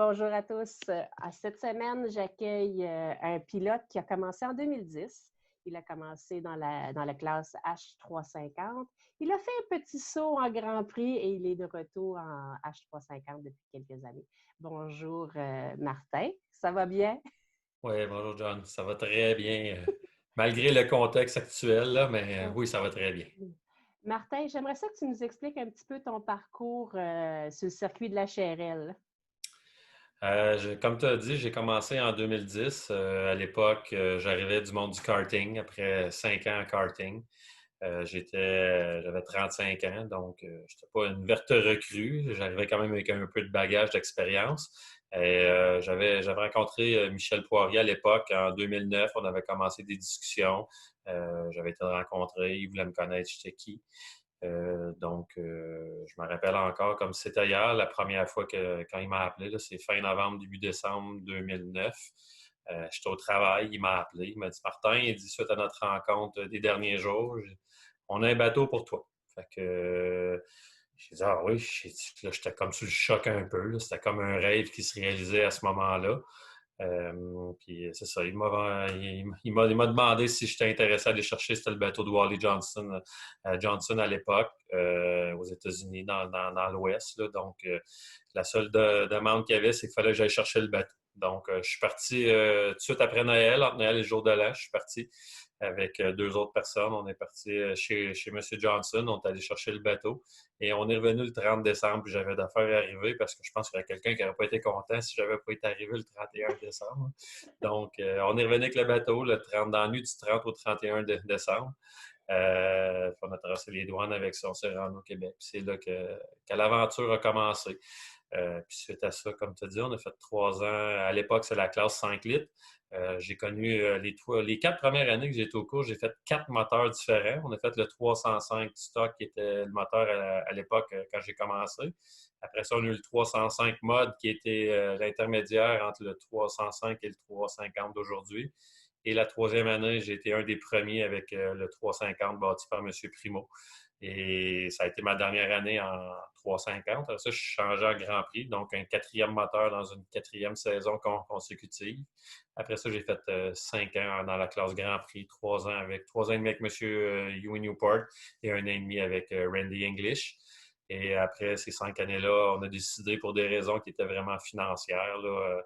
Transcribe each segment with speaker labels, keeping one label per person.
Speaker 1: Bonjour à tous. Cette semaine, j'accueille un pilote qui a commencé en 2010. Il a commencé dans la classe H350. Il a fait un petit saut en Grand Prix et il est de retour en H350 depuis quelques années. Bonjour, Martin. Ça va bien?
Speaker 2: Oui, bonjour John. Ça va très bien, malgré le contexte actuel, là, mais
Speaker 1: Oui.
Speaker 2: oui, ça va très bien.
Speaker 1: Martin, j'aimerais ça que tu nous expliques un petit peu ton parcours sur le circuit de la Chérelle.
Speaker 2: Comme tu as dit, j'ai commencé en 2010. À l'époque, j'arrivais du monde du karting après 5 ans en karting. J'avais 35 ans, donc je n'étais pas une verte recrue. J'arrivais quand même avec un peu de bagage d'expérience. J'avais rencontré Michel Poirier à l'époque, en 2009. On avait commencé des discussions. J'avais été rencontré, il voulait me connaître, j'étais qui. Je me rappelle encore comme c'était hier, la première fois quand il m'a appelé, là, c'est fin novembre, début décembre 2009. J'étais au travail, il m'a appelé, il m'a dit Martin, il dit suite à notre rencontre des derniers jours, on a un bateau pour toi. Fait que j'ai dit ah oui, là, j'étais comme sous le choc un peu, là. C'était comme un rêve qui se réalisait à ce moment-là. Puis c'est ça, il m'a demandé si j'étais intéressé à aller chercher, c'était le bateau de Wally Johnson, Johnson à l'époque, aux États-Unis, dans l'Ouest. Là. Donc, la seule demande qu'il y avait, c'est qu'il fallait que j'aille chercher le bateau. Donc, je suis parti tout de suite après Noël, entre Noël et le jour de l'an, je suis parti avec deux autres personnes. On est parti chez M. Johnson, on est allé chercher le bateau et on est revenu le 30 décembre. Puis j'avais d'affaires à arriver parce que je pense qu'il y a quelqu'un qui n'aurait pas été content si j'avais pas été arrivé le 31 décembre. Donc, on est revenu avec le bateau dans la nuit du 30 au 31 décembre. On a traversé les douanes avec ça, on s'est rendu au Québec. Puis c'est là que l'aventure a commencé. Puis suite à ça, comme tu as dit, on a fait 3 ans. À l'époque, c'est la classe 5 litres. J'ai connu les 4 premières années que j'ai été au cours, j'ai fait 4 moteurs différents. On a fait le 305 stock qui était le moteur à l'époque quand j'ai commencé. Après ça, on a eu le 305 mode qui était l'intermédiaire entre le 305 et le 350 d'aujourd'hui. Et la troisième année, j'ai été un des premiers avec le 350 bâti par M. Primo. Et ça a été ma dernière année en 350. Après ça, je suis changé en Grand Prix, donc un quatrième moteur dans une quatrième saison consécutive. Après ça, j'ai fait 5 ans dans la classe Grand Prix, 3 ans et demi avec M. Huey Newport et un an et demi avec Randy English. Et après ces 5 années-là, on a décidé pour des raisons qui étaient vraiment financières. Là,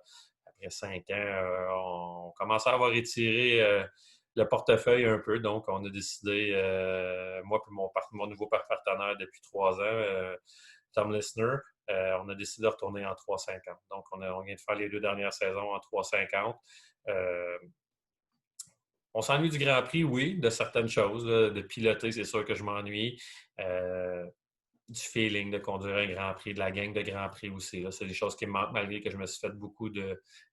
Speaker 2: après 5 ans, on commençait à avoir étiré le portefeuille un peu. Donc, on a décidé, moi et mon nouveau partenaire depuis 3 ans, Tom Lissner, on a décidé de retourner en 350. Donc, on vient de faire les 2 dernières saisons en 350. Euh, on s'ennuie du Grand Prix, oui, de certaines choses. Là, de piloter, c'est sûr que je m'ennuie. Euh, du feeling de conduire un Grand Prix, de la gang de Grand Prix aussi. Là. C'est des choses qui me manquent malgré que je me suis fait beaucoup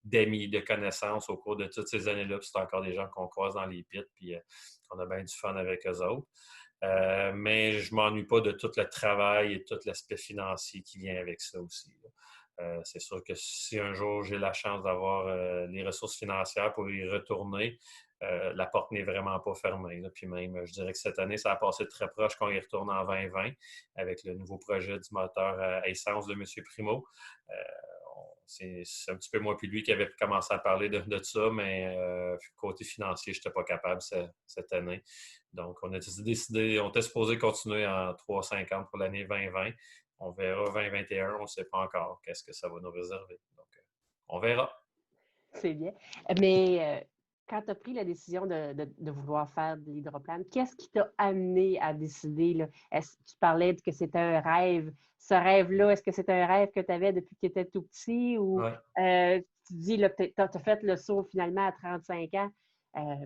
Speaker 2: d'amis, de connaissances au cours de toutes ces années-là. Puis c'est encore des gens qu'on croise dans les pits, puis qu'on a bien du fun avec eux autres. Mais je ne m'ennuie pas de tout le travail et tout l'aspect financier qui vient avec ça aussi. C'est sûr que si un jour j'ai la chance d'avoir les ressources financières pour y retourner, la porte n'est vraiment pas fermée. Là. Puis même, je dirais que cette année, ça a passé très proche qu'on y retourne en 2020 avec le nouveau projet du moteur à essence de M. Primo. Euh, c'est un petit peu moi puis lui qui avait commencé à parler de ça, mais côté financier, je n'étais pas capable cette année. Donc, on a décidé, on était supposé continuer en 3,50 pour l'année 2020. On verra 2021, on ne sait pas encore qu'est-ce que ça va nous réserver. Donc, on verra.
Speaker 1: C'est bien. Mais quand tu as pris la décision de vouloir faire de l'hydroplane, qu'est-ce qui t'a amené à décider, là? Tu parlais que c'était un rêve. Ce rêve-là, est-ce que c'est un rêve que tu avais depuis que tu étais tout petit ou
Speaker 2: Ouais.
Speaker 1: tu dis, tu as fait le saut finalement à 35 ans,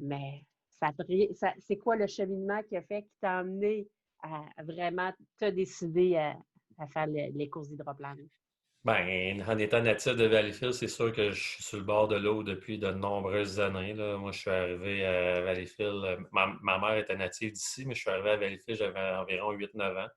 Speaker 1: mais c'est quoi le cheminement qui a fait qui t'a amené à vraiment te décider à faire les courses d'hydroplane?
Speaker 2: Ben, en étant natif de Valleyfield, c'est sûr que je suis sur le bord de l'eau depuis de nombreuses années. Là. Moi, je suis arrivé à Valleyfield. Ma mère était native d'ici, mais je suis arrivé à Valleyfield, j'avais environ 8-9 ans.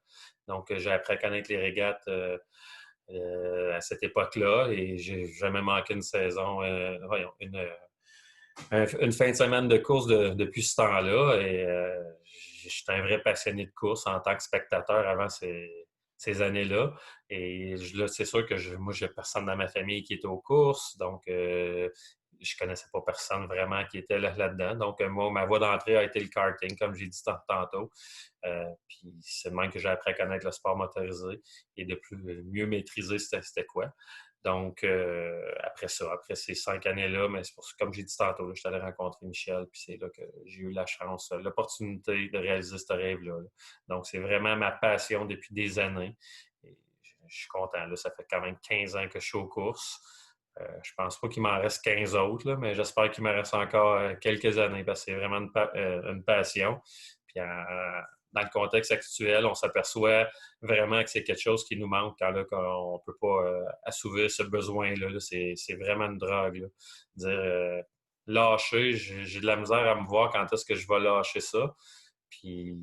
Speaker 2: Donc, j'ai appris à connaître les régates à cette époque-là et j'ai jamais manqué une saison, voyons, une fin de semaine de course depuis ce temps-là. Et j'étais un vrai passionné de course en tant que spectateur. Avant, ces années-là. Et là, c'est sûr que moi, j'ai personne dans ma famille qui était aux courses, donc je connaissais pas personne vraiment qui était là-dedans. Donc, moi, ma voie d'entrée a été le karting, comme j'ai dit tantôt. Puis c'est le même que j'ai appris à connaître le sport motorisé et de mieux maîtriser c'était quoi. Donc, après ces 5 années-là, mais c'est pour ça, comme j'ai dit tantôt, là, je suis allé rencontrer Michel, puis c'est là que j'ai eu la chance, l'opportunité de réaliser ce rêve-là. Là. Donc, c'est vraiment ma passion depuis des années. Et je suis content. Là, ça fait quand même 15 ans que je suis aux courses. Je pense pas qu'il m'en reste 15 autres, là, mais j'espère qu'il me reste encore quelques années parce que c'est vraiment une passion. Puis dans le contexte actuel, on s'aperçoit vraiment que c'est quelque chose qui nous manque quand là, on ne peut pas assouvir ce besoin-là. Là. C'est vraiment une drogue. Là. Dire lâcher, j'ai de la misère à me voir quand est-ce que je vais lâcher ça. Puis,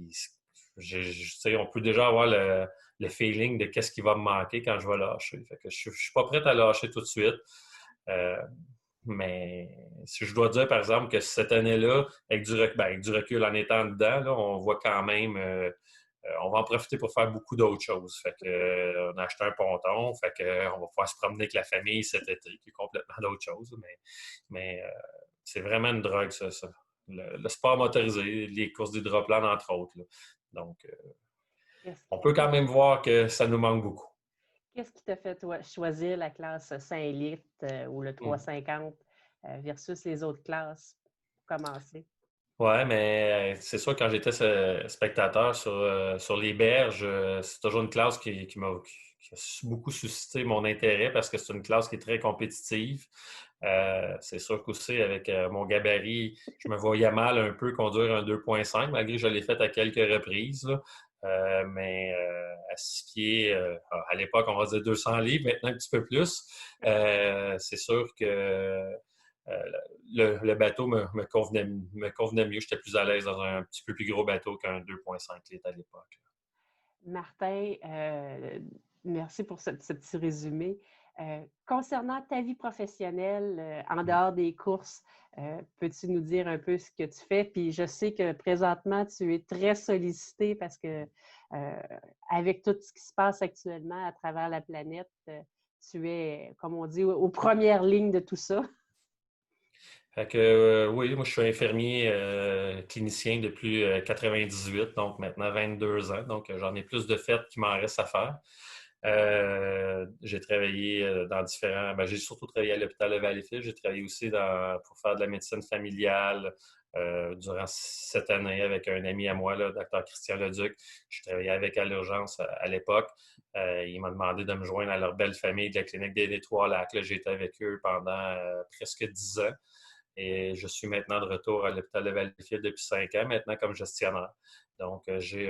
Speaker 2: on peut déjà avoir le feeling de qu'est-ce qui va me manquer quand je vais lâcher. Fait que je ne suis pas prêt à lâcher tout de suite. Euh, mais si je dois dire, par exemple, que cette année-là, avec du recul en étant dedans, là, on voit quand même, on va en profiter pour faire beaucoup d'autres choses. Fait que, on a acheté un ponton, fait que, on va pouvoir se promener avec la famille cet été, qui est complètement d'autres choses. Mais c'est vraiment une drogue, ça. Le sport motorisé, les courses d'hydroplane, entre autres. Là. Donc,
Speaker 1: Qu'est-ce
Speaker 2: on peut quand même voir que ça nous manque beaucoup.
Speaker 1: qu'est-ce qui t'a fait, toi, choisir la classe 5 litres ou le 350 versus les autres classes pour commencer?
Speaker 2: Ouais, mais c'est sûr, quand j'étais spectateur sur les berges, c'est toujours une classe qui a beaucoup suscité mon intérêt parce que c'est une classe qui est très compétitive. C'est sûr qu'aussi, avec mon gabarit, je me voyais mal un peu conduire un 2,5, malgré que je l'ai fait à quelques reprises. Là. Mais à 6 pieds, à l'époque, on va dire 200 livres, maintenant un petit peu plus. C'est sûr que euh, le bateau me convenait mieux. J'étais plus à l'aise dans un petit peu plus gros bateau qu'un 2,5 litres à l'époque.
Speaker 1: Martin, merci pour ce petit résumé. Concernant ta vie professionnelle, en dehors des courses, peux-tu nous dire un peu ce que tu fais? Puis je sais que présentement, tu es très sollicité parce que avec tout ce qui se passe actuellement à travers la planète, tu es, comme on dit, aux premières lignes de tout ça.
Speaker 2: Fait que, oui, moi je suis infirmier clinicien depuis 98, donc maintenant 22 ans. Donc j'en ai plus de fêtes qu'il m'en reste à faire. J'ai travaillé dans différents. J'ai surtout travaillé à l'hôpital de Valleyfield. J'ai travaillé aussi pour faire de la médecine familiale durant cette année avec un ami à moi, le docteur Christian Leduc. Je travaillais avec à l'urgence à l'époque. Il m'a demandé de me joindre à leur belle famille de la clinique des Trois-Lacs. J'ai été avec eux pendant presque 10 ans. Et je suis maintenant de retour à l'hôpital de Valleyfield depuis 5 ans, maintenant comme gestionnaire. Donc, j'ai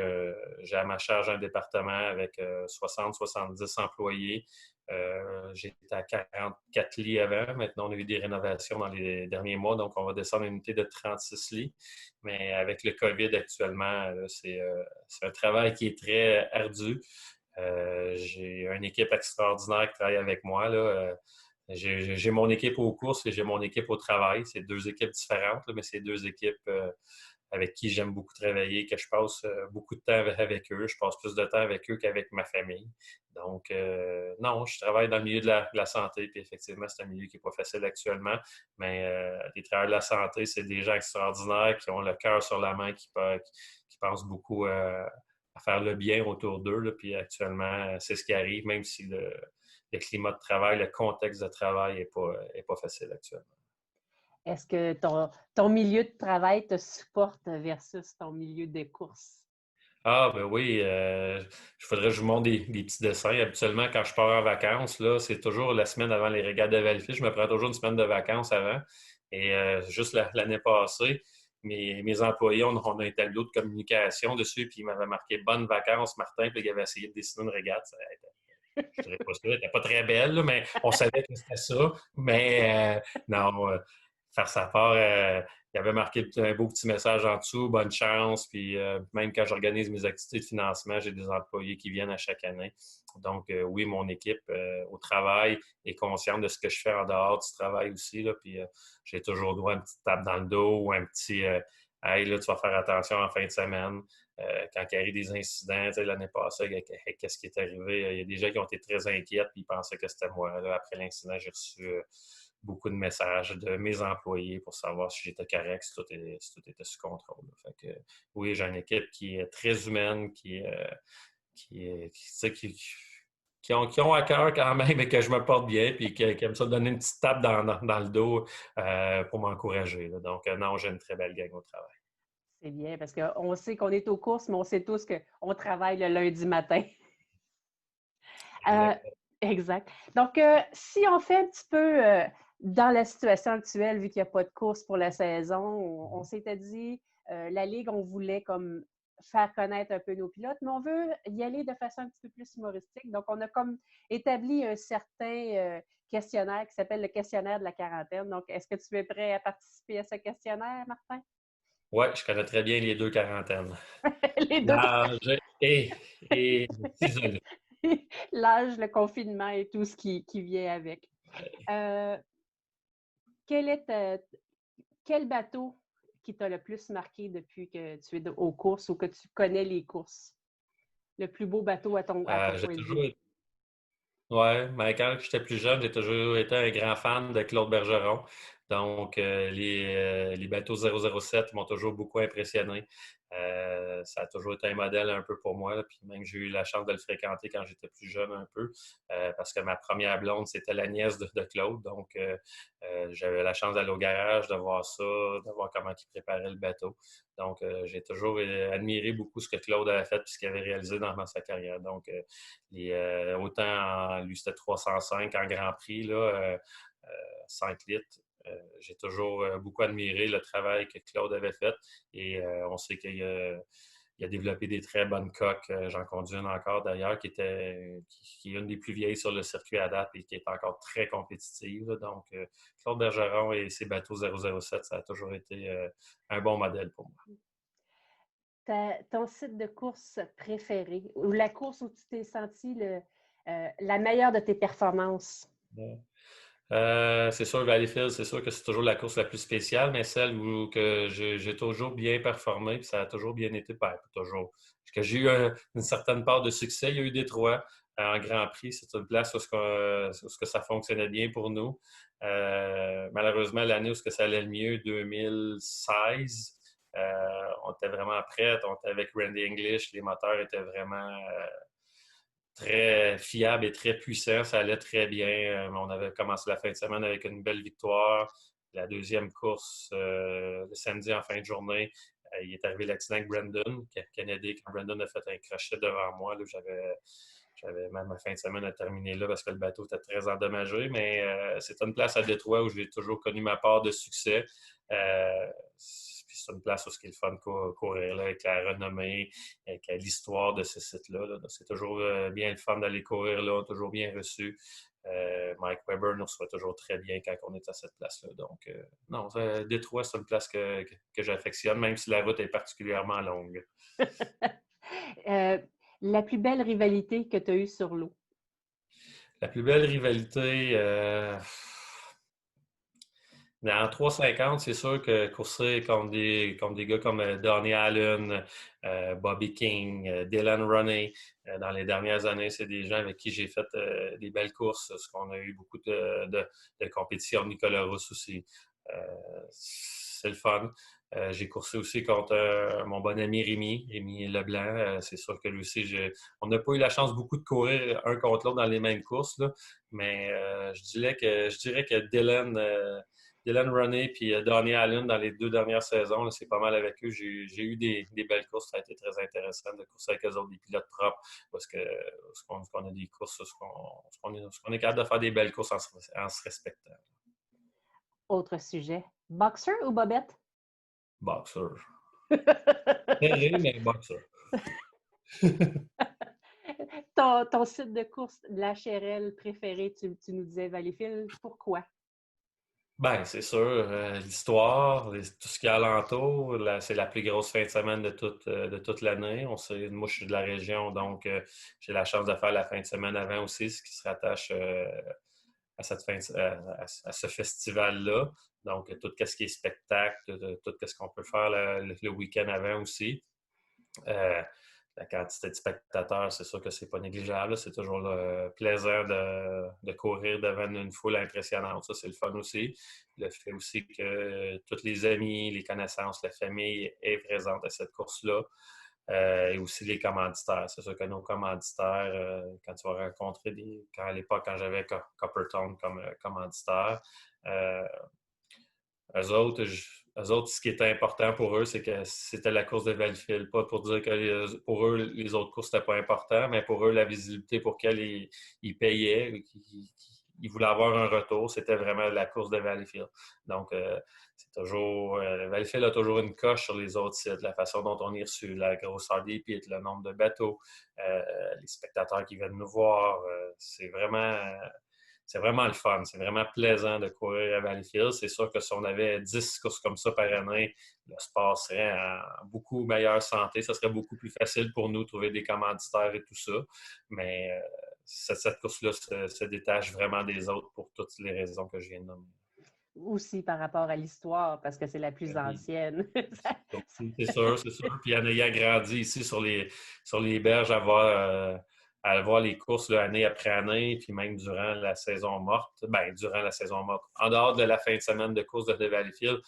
Speaker 2: à ma charge un département avec 60-70 employés. J'étais à 44 lits avant. Maintenant, on a eu des rénovations dans les derniers mois, donc on va descendre à une unité de 36 lits. Mais avec le COVID actuellement, c'est un travail qui est très ardu. J'ai une équipe extraordinaire qui travaille avec moi. Là. J'ai mon équipe aux courses et j'ai mon équipe au travail. C'est deux équipes différentes, là, mais c'est deux équipes avec qui j'aime beaucoup travailler, que je passe beaucoup de temps avec eux. Je passe plus de temps avec eux qu'avec ma famille. Donc, non, je travaille dans le milieu de la santé, puis effectivement, c'est un milieu qui n'est pas facile actuellement, mais les travailleurs de la santé, c'est des gens extraordinaires qui ont le cœur sur la main, qui pensent beaucoup à faire le bien autour d'eux. Là, puis actuellement, c'est ce qui arrive, même si le climat de travail, le contexte de travail n'est pas facile actuellement.
Speaker 1: Est-ce que ton milieu de travail te supporte versus ton milieu de course?
Speaker 2: Ah, ben oui, je voudrais que je vous montre des petits dessins. Habituellement, quand je pars en vacances, là, c'est toujours la semaine avant les régates de Valleyfield. Je me prends toujours une semaine de vacances avant. Et juste l'année passée, mes employés, on a un tableau de communication dessus, puis ils m'avaient marqué «Bonnes vacances, Martin», puis ils avaient essayé de dessiner une régate. Je dirais pas ça, elle n'était pas très belle, là, mais on savait que c'était ça. Mais non, faire sa part, il avait marqué un beau petit message en dessous, bonne chance. Puis même quand j'organise mes activités de financement, j'ai des employés qui viennent à chaque année. Donc oui, mon équipe au travail est consciente de ce que je fais en dehors du travail aussi. Là, puis j'ai toujours droit à une petite tape dans le dos ou hey, là, tu vas faire attention en fin de semaine. Quand il arrive des incidents, l'année passée, qu'est-ce qui est arrivé? Il y a des gens qui ont été très inquiets et ils pensaient que c'était moi. Là, après l'incident, j'ai reçu beaucoup de messages de mes employés pour savoir si j'étais correct, si tout était sous contrôle. Fait que, oui, j'ai une équipe qui est très humaine, qui ont à cœur quand même et que je me porte bien, puis qui aiment ça donner une petite tape dans le dos pour m'encourager. Là. Donc, non, j'ai une très belle gang au travail.
Speaker 1: C'est bien, parce qu'on sait qu'on est aux courses, mais on sait tous qu'on travaille le lundi matin. Euh, exact. Donc, si on fait un petit peu dans la situation actuelle, vu qu'il n'y a pas de course pour la saison, on s'était dit, la Ligue, on voulait comme faire connaître un peu nos pilotes, mais on veut y aller de façon un petit peu plus humoristique. Donc, on a comme établi un certain questionnaire qui s'appelle le questionnaire de la quarantaine. Donc, est-ce que tu es prêt à participer à ce questionnaire, Martin?
Speaker 2: Oui, je connais très bien les deux quarantaines.
Speaker 1: Les deux.
Speaker 2: L'âge et s'isoler.
Speaker 1: L'âge, le confinement et tout ce qui vient avec. Quel bateau qui t'a le plus marqué depuis que tu es aux courses ou que tu connais les courses? Le plus beau bateau à ton
Speaker 2: J'ai
Speaker 1: point de vue.
Speaker 2: toujours Ouais, mais quand j'étais plus jeune, j'ai toujours été un grand fan de Claude Bergeron. Donc, les bateaux 007 m'ont toujours beaucoup impressionné. Ça a toujours été un modèle un peu pour moi. Puis même, j'ai eu la chance de le fréquenter quand j'étais plus jeune un peu, parce que ma première blonde, c'était la nièce de Claude. Donc, j'avais la chance d'aller au garage, de voir ça, de voir comment il préparait le bateau. Donc, j'ai toujours admiré beaucoup ce que Claude avait fait et ce qu'il avait réalisé dans sa carrière. Donc, autant lui, c'était 305 en Grand Prix, là, 5 litres. J'ai toujours beaucoup admiré le travail que Claude avait fait et on sait qu'il a développé des très bonnes coques. J'en conduis une encore d'ailleurs qui est une des plus vieilles sur le circuit à date et qui est encore très compétitive. Donc, Claude Bergeron et ses bateaux 007, ça a toujours été un bon modèle pour moi.
Speaker 1: Ton site de course préféré ou la course où tu t'es senti la meilleure de tes performances?
Speaker 2: Ouais. C'est sûr, Valleyfield, c'est sûr que c'est toujours la course la plus spéciale, mais celle où que j'ai toujours bien performé, puis ça a toujours bien été, pas toujours. Parce que j'ai eu une certaine part de succès. Il y a eu Détroit en Grand Prix. C'est une place où, ça fonctionnait bien pour nous. Malheureusement, l'année où ça allait le mieux, 2016, on était vraiment prêts. On était avec Randy English. Les moteurs étaient vraiment très fiable et très puissant. Ça allait très bien. On avait commencé la fin de semaine avec une belle victoire. La deuxième course, le samedi en fin de journée, il est arrivé l'accident avec Brandon, Canadien, quand Brandon a fait un crochet devant moi. Là, j'avais même ma fin de semaine à terminer là parce que le bateau était très endommagé, mais c'est une place à Détroit où j'ai toujours connu ma part de succès. Puis c'est une place où c'est le fun de courir là, avec la renommée, avec l'histoire de ce site-là. Là. C'est toujours bien le fun d'aller courir là, toujours bien reçu. Mike Webber nous reçoit toujours très bien quand on est à cette place-là. Donc, non, Détroit, c'est une place que j'affectionne, même si la route est particulièrement longue.
Speaker 1: La plus belle rivalité que tu as eue sur l'eau?
Speaker 2: La plus belle rivalité, en 350, c'est sûr que courser contre des gars comme Donnie Allen, Bobby King, Dylan Roney, dans les dernières années, c'est des gens avec qui j'ai fait des belles courses, parce qu'on a eu beaucoup de compétitions. Nicolas Rousse aussi. C'est le fun. J'ai coursé aussi contre mon bon ami Rémi Leblanc. C'est sûr que lui aussi, on n'a pas eu la chance beaucoup de courir un contre l'autre dans les mêmes courses, là, mais je dirais que Dylan Roney puis Donnie Allen dans les 2 dernières saisons, là, c'est pas mal avec eux. J'ai eu des belles courses. Ça a été très intéressant de courser avec eux autres, des pilotes propres, parce qu'on a des courses, parce qu'on est capable de faire des belles courses en se respectant.
Speaker 1: Autre sujet. Boxer ou bobette?
Speaker 2: Boxer. Serré, mais boxer.
Speaker 1: Ton site de course, la HRL préféré, tu nous disais Valleyfield. Pourquoi?
Speaker 2: Ben, c'est sûr, l'histoire, tout ce qui est alentour, c'est la plus grosse fin de semaine de toute l'année. Moi, je suis de la région, donc j'ai la chance de faire la fin de semaine avant aussi, ce qui se rattache à ce festival-là. Donc, tout ce qui est spectacle, tout ce qu'on peut faire le week-end avant aussi. La quantité de spectateurs, c'est sûr que c'est pas négligeable. C'est toujours le plaisir de courir devant une foule impressionnante. Ça, c'est le fun aussi. Le fait aussi que tous les amis, les connaissances, la famille est présente à cette course-là. Et aussi les commanditaires. C'est sûr que nos commanditaires, quand tu vas rencontrer à l'époque, quand j'avais Coppertone comme commanditaire, eux autres, ce qui était important pour eux, c'est que c'était la course de Valleyfield. Pas pour dire que pour eux, les autres courses, c'était pas important, mais pour eux, la visibilité pour laquelle ils payaient, ils voulaient avoir un retour, c'était vraiment la course de Valleyfield. Donc, c'est toujours... Valleyfield a toujours une coche sur les autres sites, la façon dont on est reçu, la grosseur des pits, le nombre de bateaux, les spectateurs qui viennent nous voir. C'est vraiment le fun. C'est vraiment plaisant de courir à Valleyfield. C'est sûr que si on avait 10 courses comme ça par année, le sport serait en beaucoup meilleure santé. Ça serait beaucoup plus facile pour nous de trouver des commanditaires et tout ça. Mais cette course-là se détache vraiment des autres pour toutes les raisons que je viens de nommer.
Speaker 1: Aussi par rapport à l'histoire, parce que c'est la plus ancienne.
Speaker 2: C'est sûr, c'est sûr. Puis en ayant grandi ici sur les berges, à voir les courses là, année après année, puis même durant la saison morte. Bien, durant la saison morte. En dehors de la fin de semaine de course de Valleyfield,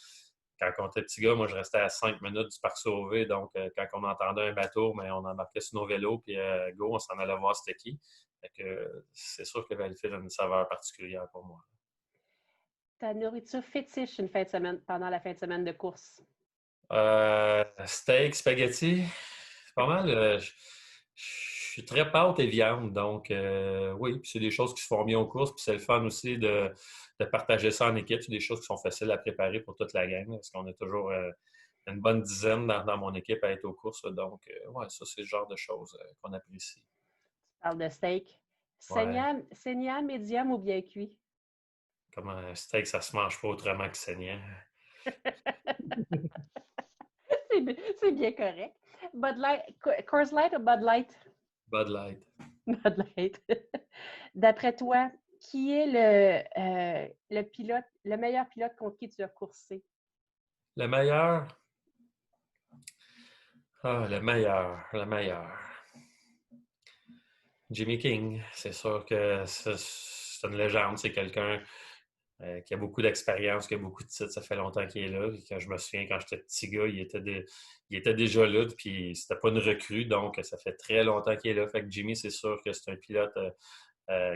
Speaker 2: quand on était petit gars, moi, je restais à 5 minutes du Parc Sauvé. Donc, quand on entendait un bateau, mais on embarquait sur nos vélos, puis go, on s'en allait voir c'était qui. Fait que c'est sûr que Valleyfield a une saveur particulière pour moi.
Speaker 1: Ta nourriture fétiche pendant la fin de semaine de course?
Speaker 2: Steak, spaghetti, c'est pas mal. Je suis très pâte et viande, donc oui, puis c'est des choses qui se font bien aux courses, puis c'est le fun aussi de partager ça en équipe. C'est des choses qui sont faciles à préparer pour toute la gang, parce qu'on est toujours une bonne dizaine dans mon équipe à être aux courses. Donc, ouais, ça, c'est le genre de choses qu'on apprécie.
Speaker 1: Tu parles de steak.
Speaker 2: Ouais.
Speaker 1: Saignant, médium ou bien cuit?
Speaker 2: Comme un steak, ça se mange pas autrement que saignant.
Speaker 1: C'est bien correct. Bud Light, Coors Light ou Bud Light?
Speaker 2: Bud Light.
Speaker 1: Bud Light. D'après toi, qui est le meilleur pilote contre qui tu as coursé?
Speaker 2: Le meilleur? Ah, le meilleur. Jimmy King, c'est sûr que c'est une légende. C'est quelqu'un qui a beaucoup d'expérience, qui a beaucoup de titres. Ça fait longtemps qu'il est là. Quand je me souviens, quand j'étais petit gars, il était déjà là, puis c'était pas une recrue, donc ça fait très longtemps qu'il est là. Fait que Jimmy, c'est sûr que c'est un pilote euh,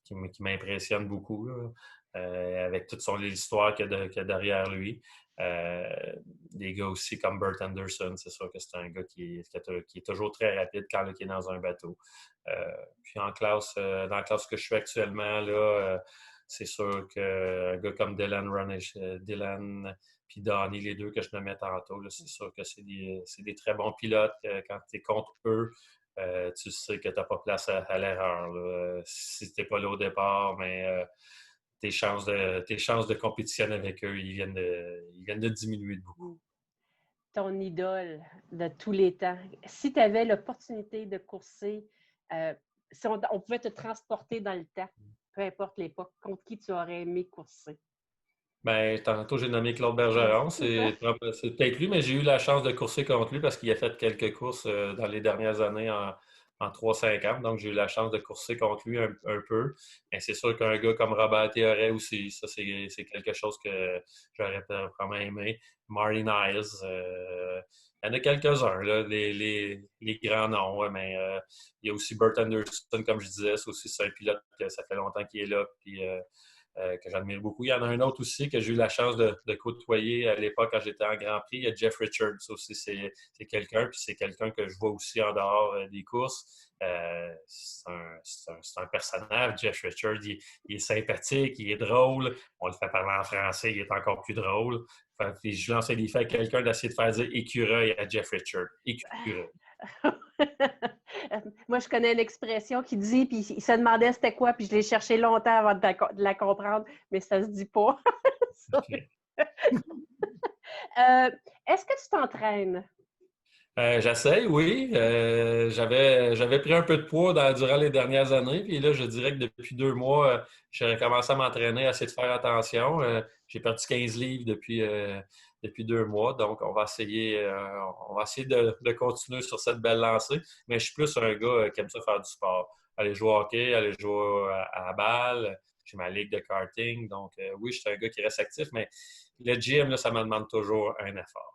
Speaker 2: qui m'impressionne beaucoup, là, avec toute son histoire qu'il y a derrière lui. Des gars aussi comme Bert Anderson, c'est sûr que c'est un gars qui est toujours très rapide quand il est dans un bateau. Puis dans la classe que je suis actuellement, là, c'est sûr qu'un gars comme Dylan puis Donnie, les deux que je nommais tantôt, là, c'est sûr que c'est des très bons pilotes. Quand tu es contre eux, tu sais que tu n'as pas place à l'erreur. Si tu n'es pas là au départ, mais tes chances de compétitionner avec eux, ils viennent de diminuer de beaucoup.
Speaker 1: Ton idole de tous les temps. Si tu avais l'opportunité de courser, si on pouvait te transporter dans le temps, peu importe l'époque, contre qui tu aurais aimé courser?
Speaker 2: Ben, tantôt, j'ai nommé Claude Bergeron. C'est peut-être lui, mais j'ai eu la chance de courser contre lui parce qu'il a fait quelques courses dans les dernières années en 350. Donc, j'ai eu la chance de courser contre lui un peu. Mais c'est sûr qu'un gars comme Robert Théoret aussi, ça, c'est quelque chose que j'aurais vraiment aimé. Marty Niles. Il y en a quelques-uns, là, les grands noms. Mais il y a aussi Bert Anderson, comme je disais. C'est un pilote que ça fait longtemps qu'il est là. Puis, que j'admire beaucoup. Il y en a un autre aussi que j'ai eu la chance de côtoyer à l'époque quand j'étais en Grand Prix. Il y a Jeff Richards aussi. C'est quelqu'un, puis c'est quelqu'un que je vois aussi en dehors des courses. C'est un personnage, Jeff Richards. Il est sympathique, il est drôle. On le fait parler en français, il est encore plus drôle. Puis je lance un défi à quelqu'un d'essayer de faire dire écureuil à Jeff Richards. Écureuil.
Speaker 1: Moi, je connais l'expression qui dit, puis il se demandait c'était quoi, puis je l'ai cherché longtemps avant de la comprendre, mais ça se dit pas.
Speaker 2: Okay.
Speaker 1: Est-ce que tu t'entraînes?
Speaker 2: J'essaie, oui. J'avais pris un peu de poids durant les dernières années. Puis là, je dirais que depuis 2 mois, j'ai commencé à m'entraîner, à essayer de faire attention. J'ai perdu 15 livres depuis 2 mois. Donc, on va essayer de continuer sur cette belle lancée. Mais je suis plus un gars qui aime ça faire du sport. Aller jouer au hockey, aller jouer à la balle. J'ai ma ligue de karting. Donc, oui, je suis un gars qui reste actif, mais le gym, là, ça me demande toujours un effort.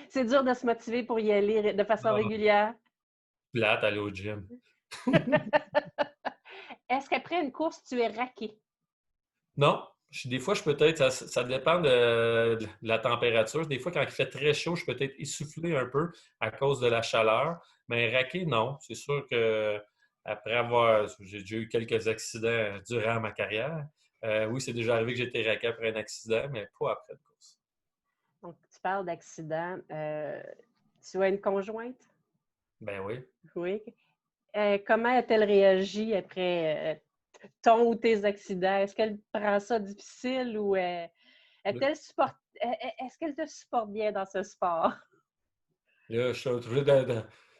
Speaker 1: C'est dur de se motiver pour y aller de façon régulière.
Speaker 2: Plate, aller au gym.
Speaker 1: Est-ce qu'après une course, tu es raqué?
Speaker 2: Non, des fois, je peux être, ça dépend de la température. Des fois, quand il fait très chaud, je peux être essoufflé un peu à cause de la chaleur. Mais raqué, non. C'est sûr que j'ai déjà eu quelques accidents durant ma carrière. Oui, c'est déjà arrivé que j'ai été raqué après un accident, mais pas après une course.
Speaker 1: Donc, tu parles d'accident. Tu as une conjointe?
Speaker 2: Ben oui.
Speaker 1: Oui. Comment a-t-elle réagi après ton ou tes accidents? Est-ce qu'elle prend ça difficile ou est-ce qu'elle te supporte bien dans ce sport?
Speaker 2: Là, je suis obligé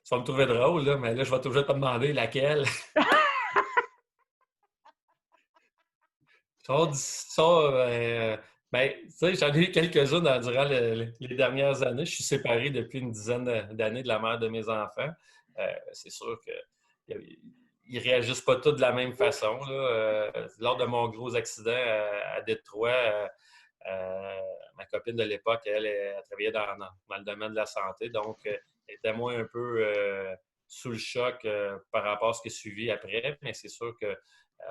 Speaker 2: tu vas me trouver drôle, là, mais là, je vais toujours te demander laquelle. Ben, tu sais, j'en ai eu quelques-unes durant les dernières années. Je suis séparé depuis une dizaine d'années de la mère de mes enfants. C'est sûr qu'ils ne réagissent pas tous de la même façon, là. Lors de mon gros accident à Détroit, euh, ma copine de l'époque, elle travaillait dans le domaine de la santé, donc elle était moins un peu sous le choc par rapport à ce qui est suivi après. Mais c'est sûr que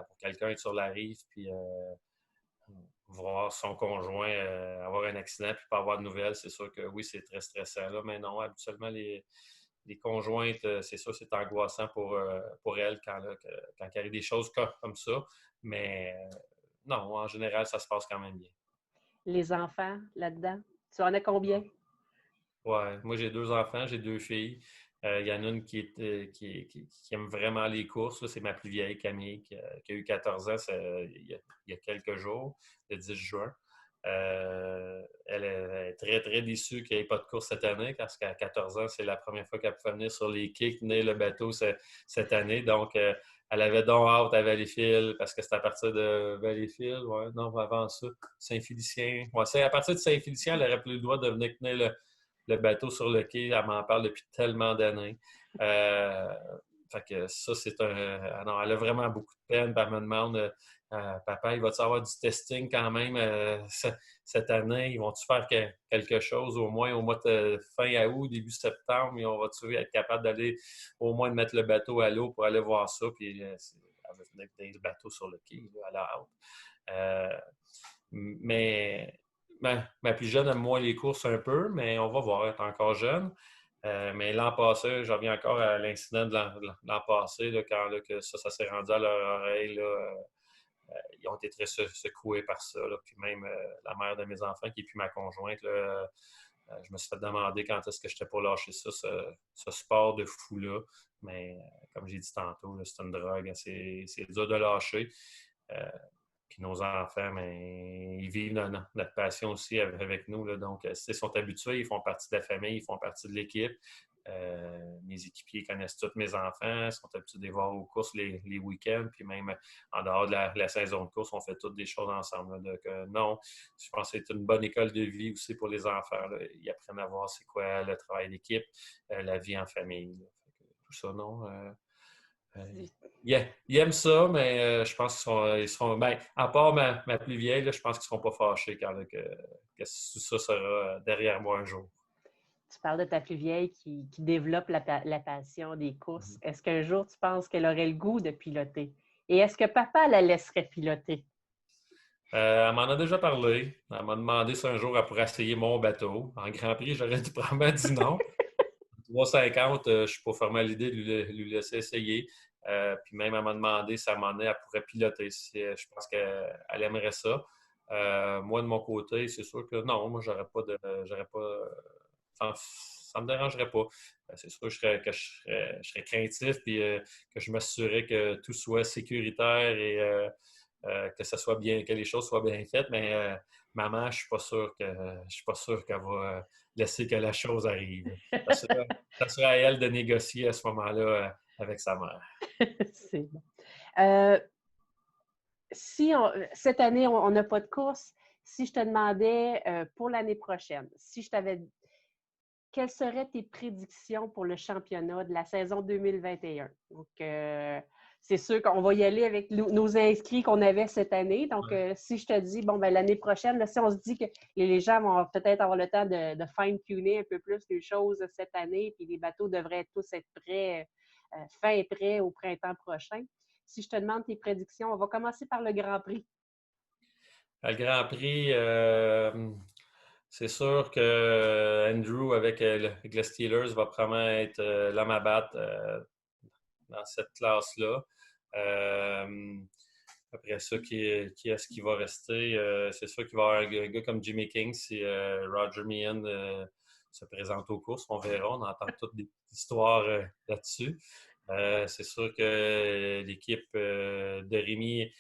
Speaker 2: pour quelqu'un être sur la rive, puis voir son conjoint avoir un accident puis pas avoir de nouvelles, c'est sûr que oui, c'est très stressant. Là. Mais non, habituellement, les conjointes, c'est sûr, c'est angoissant pour elles quand il arrive des choses comme ça. Mais non, en général, ça se passe quand même bien.
Speaker 1: Les enfants là-dedans? Tu en as combien?
Speaker 2: Ouais, moi j'ai 2 enfants, j'ai 2 filles. Il y en a une qui aime vraiment les courses. Là. C'est ma plus vieille, Camille, qui a eu 14 ans il y a quelques jours, le 10 juin. Elle est très, très déçue qu'il n'y ait pas de course cette année, parce qu'à 14 ans, c'est la première fois qu'elle pouvait venir sur les quais, tenir le bateau cette année. Donc, elle avait donc hâte à Valleyfield, parce que c'est à partir de Valleyfield, ouais, non, avant ça, Saint-Félicien. Ouais, c'est à partir de Saint-Félicien, elle n'aurait plus le droit de venir tenir le bateau sur le quai. Elle m'en parle depuis tellement d'années. Fait que ça, c'est un. Non, elle a vraiment beaucoup de peine. Elle me demande, papa, il va-tu avoir du testing quand même cette année? Ils vont-tu faire quelque chose au moins au mois de fin août, début septembre? Et on va-tu être capable d'aller au moins de mettre le bateau à l'eau pour aller voir ça? Puis elle va venir tenir le bateau sur le quai, là, à la hâte. Mais ma plus jeune aime moins les courses un peu, mais on va voir, elle est encore jeune. Mais l'an passé, je reviens encore à l'incident de l'an passé, là, quand là, que ça s'est rendu à leur oreille. Là, ils ont été très secoués par ça. Là. Puis même la mère de mes enfants, qui est plus ma conjointe, là, je me suis fait demander quand est-ce que j'étais pour lâcher ça, ce sport de fou-là. Mais comme j'ai dit tantôt, là, c'est une drogue. Hein, c'est dur de lâcher. Puis nos enfants, mais ils vivent notre passion aussi avec nous. Là. Donc, ils sont habitués, ils font partie de la famille, ils font partie de l'équipe. Mes équipiers connaissent tous mes enfants, sont habitués de les voir aux courses les week-ends, puis même en dehors de la saison de course, on fait toutes des choses ensemble. Là. Donc, non, je pense que c'est une bonne école de vie aussi pour les enfants. Là. Ils apprennent à voir c'est quoi le travail d'équipe, la vie en famille. Là. Tout ça, non? Ils aiment ça, mais je pense qu'ils seront ben, à part ma plus vieille, là, je pense qu'ils ne seront pas fâchés quand là, que ça sera derrière moi un jour.
Speaker 1: Tu parles de ta plus vieille qui développe la passion des courses.
Speaker 2: Mhm.
Speaker 1: Est-ce qu'un jour, tu penses qu'elle aurait le goût de piloter? Et est-ce que papa la laisserait piloter?
Speaker 2: Elle m'en a déjà parlé. Elle m'a demandé si un jour elle pourrait essayer mon bateau. En Grand Prix, j'aurais dû probablement dit non. 3,50, je suis pas fermé à l'idée de lui laisser essayer. Puis même, elle m'a demandé si à un moment donné, elle pourrait piloter. Je pense qu'elle aimerait ça. Moi, de mon côté, c'est sûr que non, moi, j'aurais pas, ça me dérangerait pas. C'est sûr que je serais craintif puis que je m'assurerais que tout soit sécuritaire et que ça soit bien, que les choses soient bien faites. Mais maman, je suis pas sûr qu'elle va laisser que la chose arrive. Ça sera à elle de négocier à ce moment-là avec sa mère.
Speaker 1: C'est bon. Cette année, on n'a pas de course, si je te demandais pour l'année prochaine, quelles seraient tes prédictions pour le championnat de la saison 2021? Donc, c'est sûr qu'on va y aller avec nos inscrits qu'on avait cette année. Donc, si je te dis, bon, ben l'année prochaine, là, si on se dit que les gens vont peut-être avoir le temps de fine-tuner un peu plus les choses cette année, puis les bateaux devraient tous être prêts, fin et prêts au printemps prochain. Si je te demande tes prédictions, on va commencer par le Grand Prix.
Speaker 2: Le Grand Prix, c'est sûr que Andrew avec les Steelers va probablement être l'homme à battre dans cette classe-là. Après ça, qui est-ce qui va rester? C'est sûr qu'il va y avoir un gars comme Jimmy King si Roger Meehan se présente aux courses. On verra, on entend toutes des histoires là-dessus. C'est sûr que l'équipe de Rémi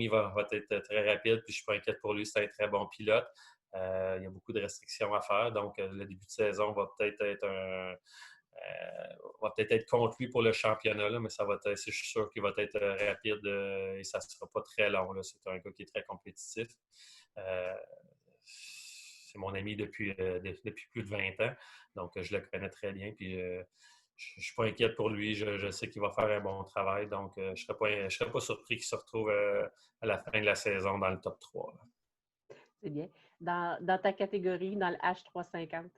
Speaker 2: va être très rapide, puis je ne suis pas inquiète pour lui, c'est un très bon pilote. Il y a beaucoup de restrictions à faire, donc le début de saison va peut-être être contre lui pour le championnat, là, mais je suis sûr qu'il va être rapide et ça ne sera pas très long. Là. C'est un gars qui est très compétitif. C'est mon ami depuis plus de 20 ans, donc je le connais très bien. Puis, je ne suis pas inquiète pour lui. Je sais qu'il va faire un bon travail, donc je ne serais pas surpris qu'il se retrouve à la fin de la saison dans le top 3. Là.
Speaker 1: C'est bien. Dans ta catégorie, dans le H350?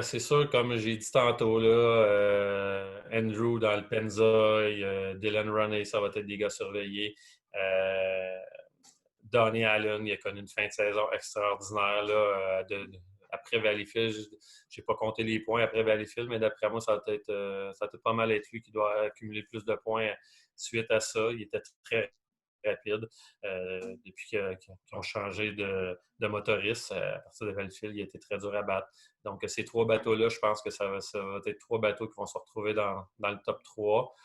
Speaker 2: C'est sûr, comme j'ai dit tantôt, là, Andrew dans le Pennzoil, Dylan Roney, ça va être des gars surveillés. Donnie Allen, il a connu une fin de saison extraordinaire là, après Valleyfield. Je n'ai pas compté les points après Valleyfield, mais d'après moi, ça va être pas mal être lui qui doit accumuler plus de points suite à ça. Il était très rapide. Depuis qu'ils ont changé de motoriste, à partir de Valleyfield, il a été très dur à battre. Donc, ces 3 bateaux-là, je pense que ça va être 3 bateaux qui vont se retrouver dans le top 3.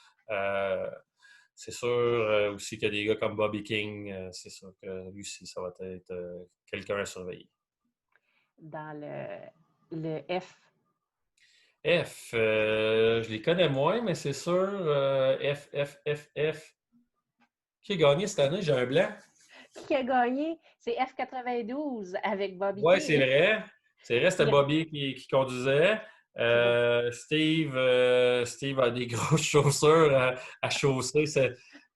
Speaker 2: C'est sûr aussi qu'il y a des gars comme Bobby King, c'est sûr que lui aussi, ça va être quelqu'un à surveiller.
Speaker 1: Dans le F?
Speaker 2: F, je les connais moins, mais c'est sûr, F. Qui a gagné cette année? J'ai un blanc.
Speaker 1: Qui a gagné? C'est F92 avec Bobby
Speaker 2: Oui,
Speaker 1: King.
Speaker 2: c'est vrai. C'est vrai, c'était Bobby qui conduisait. Steve a des grosses chaussures à chausser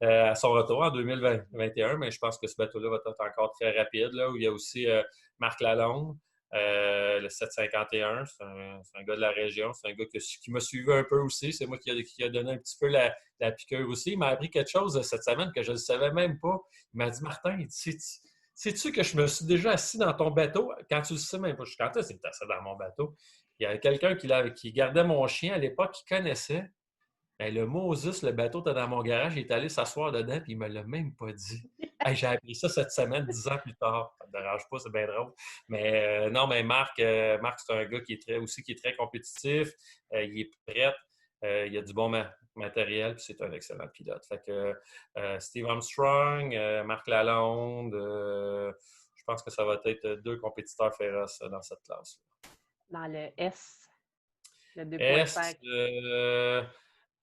Speaker 2: à son retour en 2021, mais je pense que ce bateau-là va être encore très rapide. Là, où il y a aussi Marc Lalonde, le 751. C'est un gars de la région. C'est un gars qui m'a suivi un peu aussi. C'est moi qui a donné un petit peu la piqûre aussi. Il m'a appris quelque chose cette semaine que je ne savais même pas. Il m'a dit, Martin, sais-tu que je me suis déjà assis dans ton bateau? Quand tu le sais même pas, quand c'est que tu assis dans mon bateau? Il y a quelqu'un qui gardait mon chien à l'époque, qui connaissait. Ben, le Moses, le bateau était dans mon garage, il est allé s'asseoir dedans, puis il ne me l'a même pas dit. Hey, j'ai appris ça cette semaine, 10 ans plus tard. Ça ne me dérange pas, c'est bien drôle. Mais non, mais Marc, c'est un gars qui est très compétitif. Il est prêt. Il a du bon matériel, puis c'est un excellent pilote. Fait que Steve Armstrong, Marc Lalonde, je pense que ça va être 2 compétiteurs féroces dans cette classe.
Speaker 1: Dans le S, le
Speaker 2: 2.5.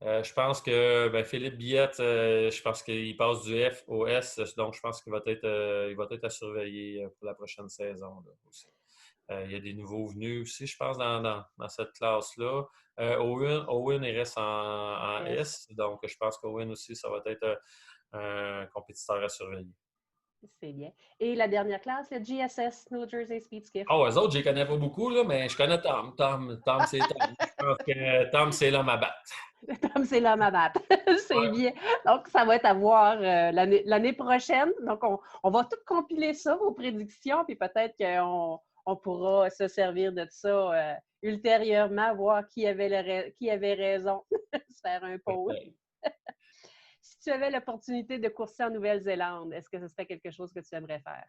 Speaker 1: 2.5.
Speaker 2: Je pense que Philippe Billette, je pense qu'il passe du F au S, donc je pense qu'il va être à surveiller pour la prochaine saison là, aussi. Il y a des nouveaux venus aussi, je pense, dans cette classe-là. Owen, il reste en S, donc je pense qu'Owen aussi, ça va être un compétiteur à surveiller.
Speaker 1: C'est bien. Et la dernière classe, le GSS, New Jersey Speed Skiff.
Speaker 2: Oh, eux autres, je les connais pas beaucoup, là, mais je connais Tom. Tom, c'est Tom. Je pense que Tom, c'est l'homme à battre.
Speaker 1: Tom, c'est l'homme à battre. C'est bien. Donc, ça va être à voir l'année prochaine. Donc, on va tout compiler ça, vos prédictions, puis peut-être qu'on pourra se servir de ça ultérieurement, voir qui avait raison, se faire un pôle.
Speaker 2: Okay.
Speaker 1: Si tu avais l'opportunité de courser en Nouvelle-Zélande, est-ce que ce serait quelque chose que tu aimerais faire?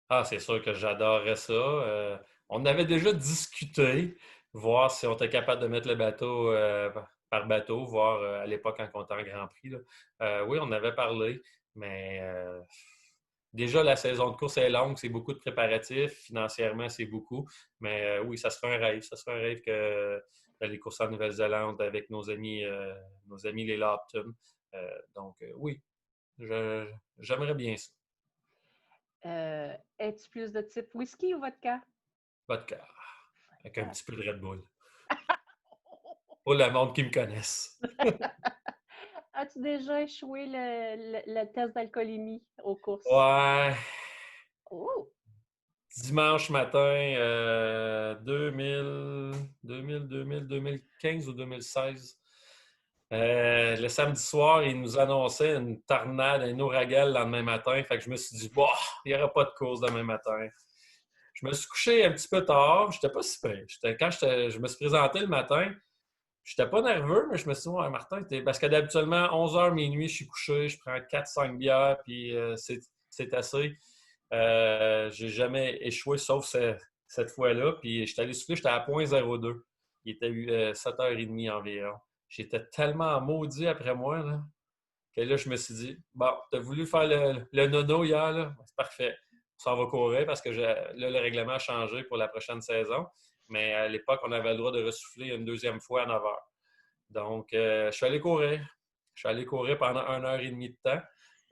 Speaker 2: Ah, c'est sûr que j'adorerais ça. On avait déjà discuté, voir si on était capable de mettre le bateau par bateau, voir à l'époque quand on était en Grand Prix. Là. Oui, on avait parlé, mais déjà, la saison de course est longue, c'est beaucoup de préparatifs. Financièrement, c'est beaucoup. Mais oui, ça serait un rêve. Ça serait un rêve que d'aller courser en Nouvelle-Zélande avec nos amis les Lopton. Donc, oui, j'aimerais bien ça.
Speaker 1: Es-tu plus de type whisky ou vodka?
Speaker 2: Vodka. Avec un petit peu de Red Bull. Pour le monde qui me connaisse.
Speaker 1: As-tu déjà échoué le test d'alcoolémie aux courses?
Speaker 2: Ouais.
Speaker 1: Oh!
Speaker 2: Dimanche matin, 2015 ou 2016. Le samedi soir, ils nous annonçaient une tornade, un ouragan le lendemain matin. Fait que je me suis dit, bah, il n'y aura pas de course demain matin. Je me suis couché un petit peu tard. J'étais pas si près. Je me suis présenté le matin. J'étais pas nerveux, mais je me suis dit, ouais, Martin, parce que d'habituellement, 11h minuit, je suis couché, je prends 4-5 bières, puis c'est assez. J'ai jamais échoué, sauf cette fois-là. Puis j'étais allé souffler, j'étais à 0.02. Il était 7h30 environ. J'étais tellement maudit après moi, là, que là, je me suis dit, bon, t'as voulu faire le nono hier, là? C'est parfait. On s'en va courir parce que là, le règlement a changé pour la prochaine saison. Mais à l'époque, on avait le droit de ressouffler une deuxième fois à 9h. Donc, je suis allé courir. Je suis allé courir pendant 1h30 de temps.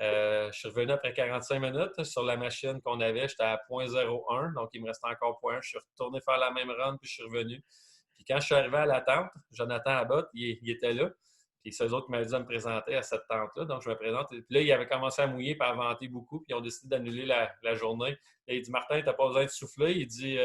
Speaker 2: Je suis revenu après 45 minutes sur la machine qu'on avait. J'étais à 0.01, donc il me restait encore 0.1. Je suis retourné faire la même run, puis je suis revenu. Puis quand je suis arrivé à la tente, Jonathan Abbott, il était là. Puis c'est eux autres qui m'avaient dit de me présenter à cette tente-là. Donc, je me présente. Puis là, il avait commencé à mouiller et à vanter beaucoup. Puis ils ont décidé d'annuler la journée. Et il dit, Martin, tu n'as pas besoin de souffler. Il dit,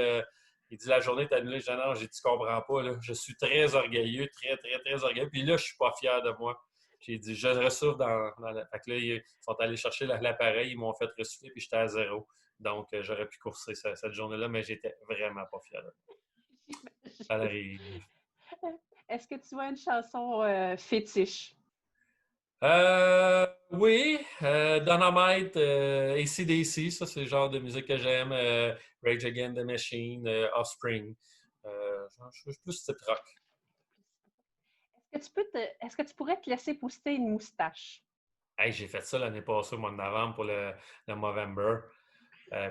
Speaker 2: la journée est annulée. Je dis, non, j'ai dit, tu comprends pas. Là. Je suis très orgueilleux, très, très, très orgueilleux. Puis là, je suis pas fier de moi. J'ai dit, je ressouffle dans la... Fait que là, ils sont allés chercher l'appareil. Ils m'ont fait ressouffler, puis j'étais à 0. Donc, j'aurais pu courser cette journée-là, mais j'étais vraiment pas fier de moi. Ça arrive.
Speaker 1: Est-ce que tu as une chanson fétiche?
Speaker 2: Oui, Dynamite, AC/DC, ça c'est le genre de musique que j'aime. Rage Against the Machine, Offspring. Je suis plus type rock.
Speaker 1: Est-ce que tu pourrais te laisser pousser une moustache?
Speaker 2: Hey, j'ai fait ça l'année passée au mois de novembre pour le Movember.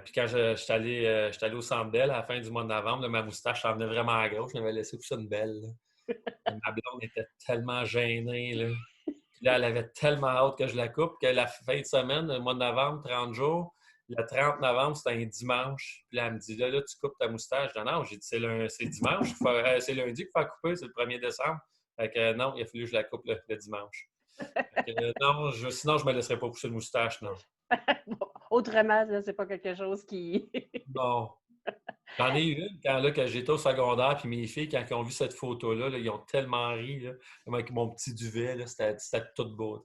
Speaker 2: Puis quand j'étais allé au Centre Bell à la fin du mois de novembre, là, ma moustache s'en venait vraiment à gauche. Je m'avais laissé pousser une belle. Ma blonde était tellement gênée. Là. Puis là, elle avait tellement hâte que je la coupe que la fin de semaine, le mois de novembre, 30 jours, le 30 novembre, c'était un dimanche. Puis là, elle me dit, là, tu coupes ta moustache. Je dis, non, j'ai dit, c'est dimanche. C'est lundi qu'il faut la couper, c'est le 1er décembre. Fait que non, il a fallu que je la coupe le dimanche. Fait que, non, sinon, je ne me laisserais pas pousser de moustache, non.
Speaker 1: Bon, autrement, c'est pas quelque chose qui...
Speaker 2: Non. J'en ai eu une quand j'étais au secondaire, puis mes filles, quand ils ont vu cette photo-là, là, ils ont tellement ri, là, avec mon petit duvet, là, c'était tout beau.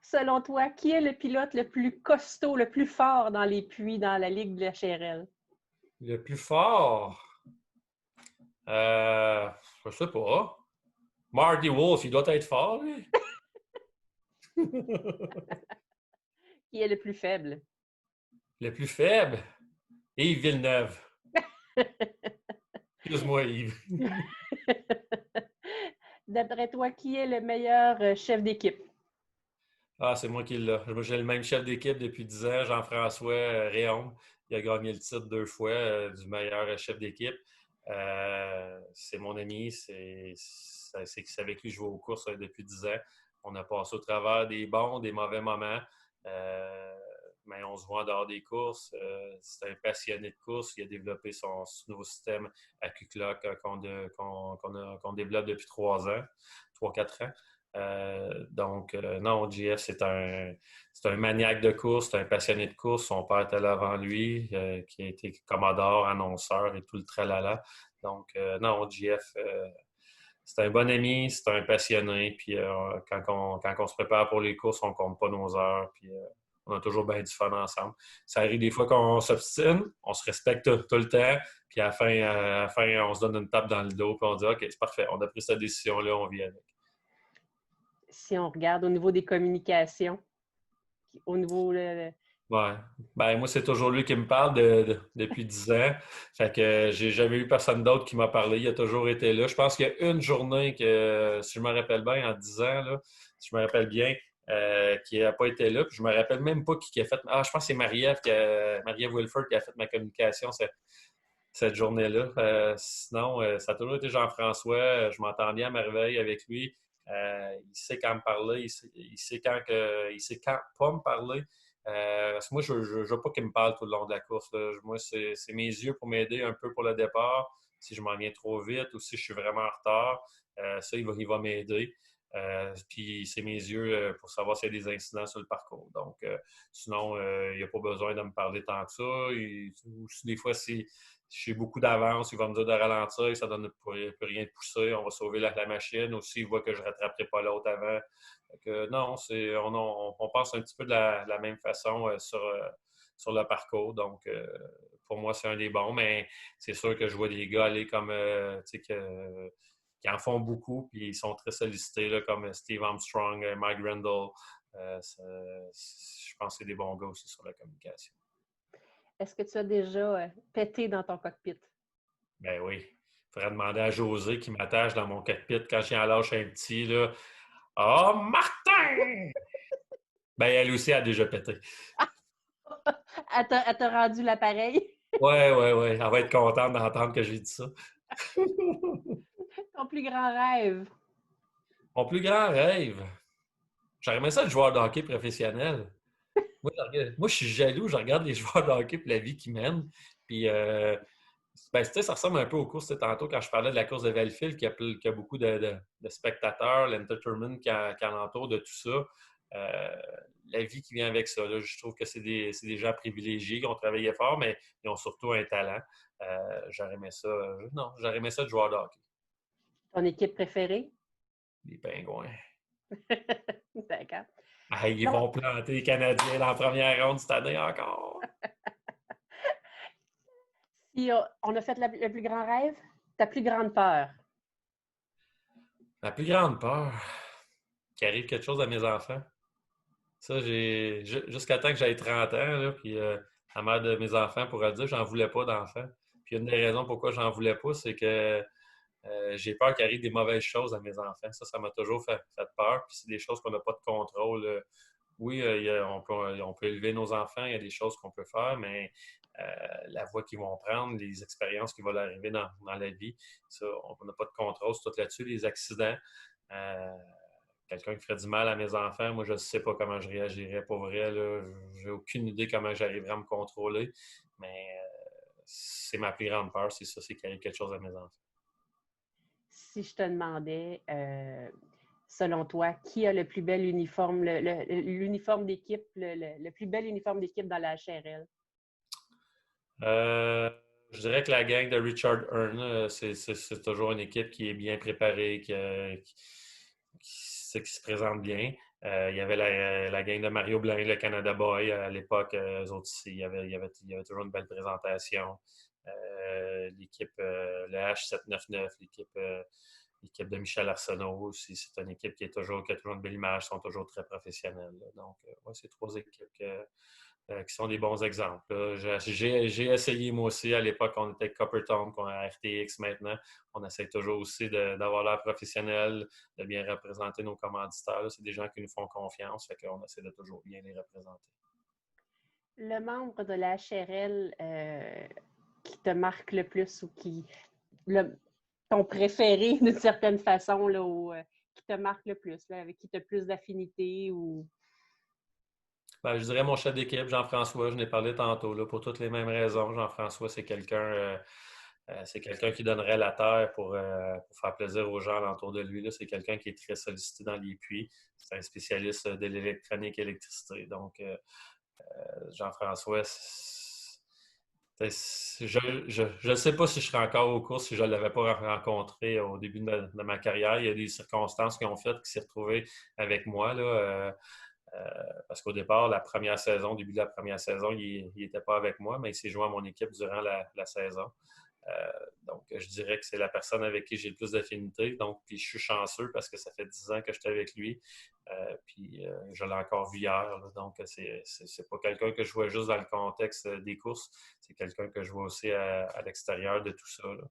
Speaker 1: Selon toi, qui est le pilote le plus costaud, le plus fort dans les puits dans la Ligue de la HRL?
Speaker 2: Le plus fort? Je sais pas. Marty Wolf, il doit être fort, lui.
Speaker 1: Qui est le plus faible?
Speaker 2: Le plus faible? Yves Villeneuve. Excuse-moi, Yves.
Speaker 1: D'après toi, qui est le meilleur chef d'équipe?
Speaker 2: Ah, c'est moi qui l'ai. J'ai le même chef d'équipe depuis 10 ans, Jean-François Réaume. Il a gagné le titre 2 fois du meilleur chef d'équipe. C'est mon ami, c'est avec lui que je vais aux courses depuis 10 ans. On a passé au travers des bons, des mauvais moments. Mais on se voit en dehors des courses. C'est un passionné de course. Il a développé son nouveau système à Q-Clock qu'on développe depuis 3-4 ans. Donc, non, JF, c'est un maniaque de course, c'est un passionné de course. Son père était là avant lui, qui a été commodore, annonceur et tout le tralala. Donc, non, JF, c'est un bon ami, c'est un passionné. Puis, quand on se prépare pour les courses, on ne compte pas nos heures. Puis, on a toujours bien du fun ensemble. Ça arrive des fois qu'on s'obstine, on se respecte tout le temps. Puis, à la fin, on se donne une tape dans le dos. Puis, on dit, OK, c'est parfait, on a pris cette décision-là, on vit avec.
Speaker 1: Si on regarde au niveau des communications, au niveau...
Speaker 2: Ouais. Ben, moi, c'est toujours lui qui me parle depuis 10 ans. Fait que j'ai jamais eu personne d'autre qui m'a parlé. Il a toujours été là. Je pense qu'il y a une journée que, si je me rappelle bien, en 10 ans, là, si je me rappelle bien, qui n'a pas été là. Puis je me rappelle même pas qui a fait. Ah, je pense que c'est Marie-Ève, Marie-Ève Wilford qui a fait ma communication cette journée-là. Sinon, ça a toujours été Jean-François. Je m'entends bien à merveille avec lui. Il sait quand me parler, il sait quand pas me parler. Parce que moi, je ne veux pas qu'il me parle tout le long de la course, là. Moi, c'est mes yeux pour m'aider un peu pour le départ. Si je m'en viens trop vite ou si je suis vraiment en retard, ça, il va m'aider. Puis c'est mes yeux pour savoir s'il y a des incidents sur le parcours. Donc, sinon, il n'y a pas besoin de me parler tant que ça. Des fois, si j'ai beaucoup d'avance, il va me dire de ralentir, ça ne donne plus rien de pousser, on va sauver la machine. Aussi, il voit que je ne rattraperai pas l'autre avant. Non, on pense un petit peu de la même façon sur le parcours. Donc, pour moi, c'est un des bons, mais c'est sûr que je vois des gars aller comme, qui en font beaucoup, puis ils sont très sollicités, là, comme Steve Armstrong, Mike Randall. Je pense que c'est des bons gars aussi sur la communication.
Speaker 1: Est-ce que tu as déjà pété dans ton cockpit?
Speaker 2: Ben oui. Il faudrait demander à José qui m'attache dans mon cockpit quand je lâche un petit, là. Oh, Martin! Ben, elle aussi a déjà pété.
Speaker 1: Elle t'a rendu l'appareil?
Speaker 2: Ouais. Elle va être contente d'entendre que j'ai dit ça.
Speaker 1: Ton plus grand rêve?
Speaker 2: Mon plus grand rêve, j'aurais aimé ça être joueur de hockey professionnel. Moi, je suis jaloux, je regarde les joueurs de hockey et la vie qu'ils mènent. Puis, ça ressemble un peu aux courses tantôt quand je parlais de la course de Valleyfield qui a beaucoup de spectateurs, l'entertainment qui alentour de tout ça. La vie qui vient avec ça, là, je trouve que c'est des gens privilégiés qui ont travaillé fort, mais ils ont surtout un talent. J'aurais aimé ça. J'aurais aimé ça de joueur de hockey.
Speaker 1: Ton équipe préférée?
Speaker 2: Les Pingouins.
Speaker 1: D'accord.
Speaker 2: Ah, ils
Speaker 1: Non.
Speaker 2: vont planter les Canadiens dans la première ronde cette année encore.
Speaker 1: Si on a fait le plus grand rêve, ta plus grande peur?
Speaker 2: Ma plus grande peur, qu'il arrive quelque chose à mes enfants. Ça, jusqu'à temps que j'aie 30 ans, là, puis la mère de mes enfants pourrait dire, j'en voulais pas d'enfants. Puis une des raisons pourquoi j'en voulais pas, c'est que j'ai peur qu'il arrive des mauvaises choses à mes enfants. Ça m'a toujours fait peur. Puis c'est des choses qu'on n'a pas de contrôle. Oui, on peut élever nos enfants, il y a des choses qu'on peut faire, mais la voie qu'ils vont prendre, les expériences qui vont leur arriver dans la vie, ça, on n'a pas de contrôle sur tout là-dessus. Les accidents, quelqu'un qui ferait du mal à mes enfants, moi, je ne sais pas comment je réagirais pour vrai. Je n'ai aucune idée comment j'arriverais à me contrôler, mais c'est ma plus grande peur, c'est ça, c'est qu'il arrive quelque chose à mes enfants.
Speaker 1: Si je te demandais, selon toi, qui a le plus bel uniforme, l'uniforme d'équipe, le plus bel uniforme d'équipe dans la HRL?
Speaker 2: Je dirais que la gang de Richard Hearn, c'est toujours une équipe qui est bien préparée, qui se présente bien. Il y avait la gang de Mario Blain, le Canada Boy, à l'époque, eux autres aussi, il y avait toujours une belle présentation. L'équipe, le H799, l'équipe de Michel Arsenault aussi, c'est une équipe qui a toujours une belle image, sont toujours très professionnels. Donc, c'est trois équipes qui sont des bons exemples. J'ai essayé moi aussi, à l'époque, on était Coppertone, qu'on a RTX maintenant. On essaie toujours aussi d'avoir l'air professionnel, de bien représenter nos commanditaires. C'est des gens qui nous font confiance, fait qu'on essaie de toujours bien les représenter.
Speaker 1: Le membre de la HRL qui te marque le plus ou ton préféré d'une certaine façon, là, ou qui te marque le plus, là, avec qui tu as plus d'affinité ou...
Speaker 2: Je dirais mon chef d'équipe, Jean-François, je n'ai parlé tantôt, là, pour toutes les mêmes raisons. Jean-François, c'est quelqu'un qui donnerait la terre pour faire plaisir aux gens alentour de lui. C'est quelqu'un qui est très sollicité dans les puits. C'est un spécialiste de l'électronique et l'électricité. Donc, Jean-François, je ne sais pas si je serais encore aux courses si je ne l'avais pas rencontré au début de ma carrière. Il y a des circonstances qui ont fait qu'il s'est retrouvé avec moi, là. Parce qu'au départ, début de la première saison, il n'était pas avec moi, mais il s'est joint à mon équipe durant la saison. Donc, je dirais que c'est la personne avec qui j'ai le plus d'affinité. Donc, puis je suis chanceux parce que ça fait 10 ans que j'étais avec lui. Puis je l'ai encore vu hier. Là. Donc, c'est pas quelqu'un que je vois juste dans le contexte des courses. C'est quelqu'un que je vois aussi à l'extérieur de tout ça. Là.